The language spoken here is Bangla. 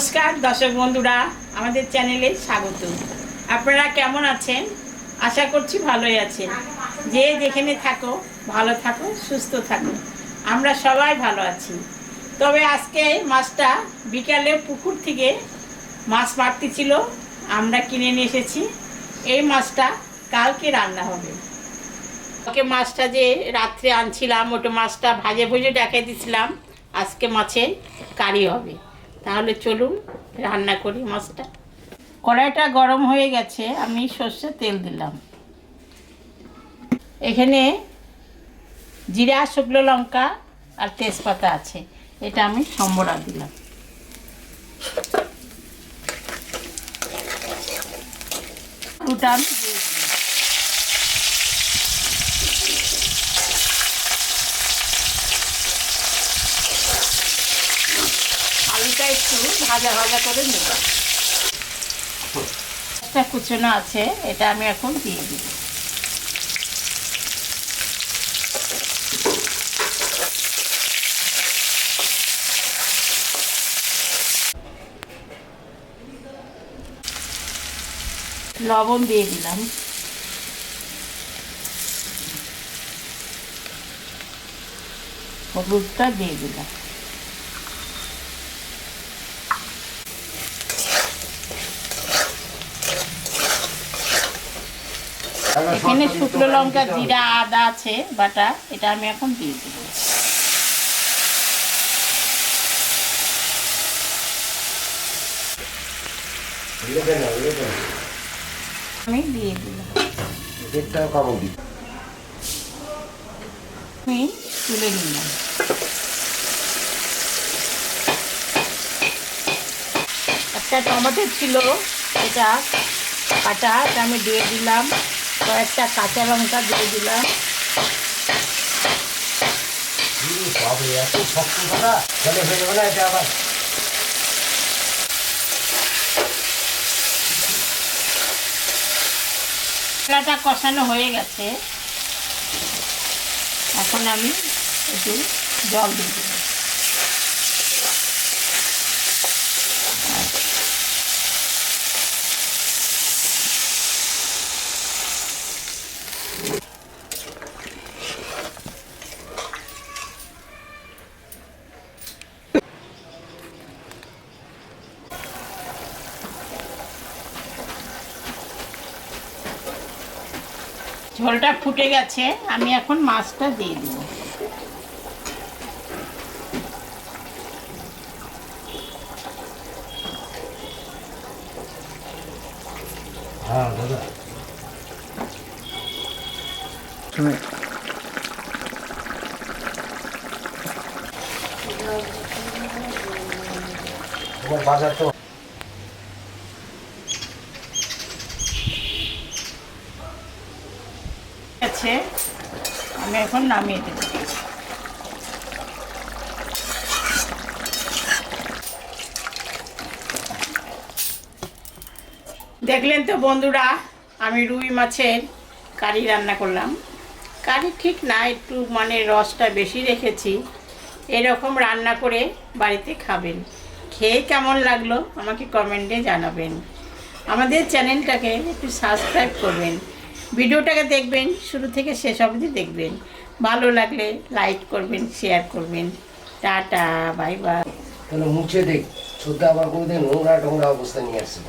নমস্কার দর্শক বন্ধুরা, আমাদের চ্যানেলে স্বাগত। আপনারা কেমন আছেন? আশা করছি ভালোই আছেন। যে যেখানে থাকো ভালো থাকো, সুস্থ থাকো। আমরা সবাই ভালো আছি। তবে আজকে মাছটা বিকালে পুকুর থেকে মাছ মারতে ছিল, আমরা কিনে নিয়ে এসেছি। এই মাছটা কালকে রান্না হবে। ওকে মাছটা যে রাত্রে আনছিলাম, ওটা মাছটা ভাজে ভুজে দেখাই দিয়েছিলাম। আজকে মাছের কারি হবে। তাহলে চলুন রান্না করি মাছটা। কড়াইটা গরম হয়ে গেছে, আমি সর্ষের তেল দিলাম। এখানে জিরা, শুকনো লঙ্কা আর তেজপাতা আছে, এটা আমি সম্বরা দিলাম। দুটা আমি দিয়ে দিলাম। আলুটা একটু ভাজা ভাজা করে নেব। একটা কুচনো আছে, এটা আমি এখন দিয়ে দিব। লবণ দিয়ে দিলাম। হলুদটা দিয়ে দিলাম। এখানে শুকনো লঙ্কা, জিরা, আদা আছে বাটা, এটা আমি এখন দিয়ে দেব। আমি দিয়ে দিলাম। আমি তুলে নিলাম। একটা টমেটো ছিল, এটা কাটা, এটা আমি দিয়ে দিলাম। কয়েকটা কাঁচা লঙ্কা দিয়ে দিলাম। মশলাটা কষানো হয়ে গেছে, এখন আমি একটু জল দিয়ে দিলাম। ঝোলটা ফুটে গেছে, আমি এখন মাছটা দিয়ে দিব। হ্যাঁ দাদা, বাজার তো আছে, আমি এখন নামিয়ে দেব। দেখলেন তো বন্ধুরা, আমি রুই মাছের কারি রান্না করলাম। কারি ঠিক না, একটু রসটা বেশি রেখেছি। এরকম রান্না করে বাড়িতে খাবেন। খেয়ে কেমন লাগলো আমাকে কমেন্টে জানাবেন। আমাদের চ্যানেলটাকে একটু সাবস্ক্রাইব করবেন। ভিডিওটাকে দেখবেন, শুরু থেকে শেষ অবধি দেখবেন। ভালো লাগলে লাইক করবেন, শেয়ার করবেন। Tata, bye bye. মুছে দেখ, ছোট আবার কোনোদিন নোংরা টোংরা অবস্থা নিয়ে আসছে।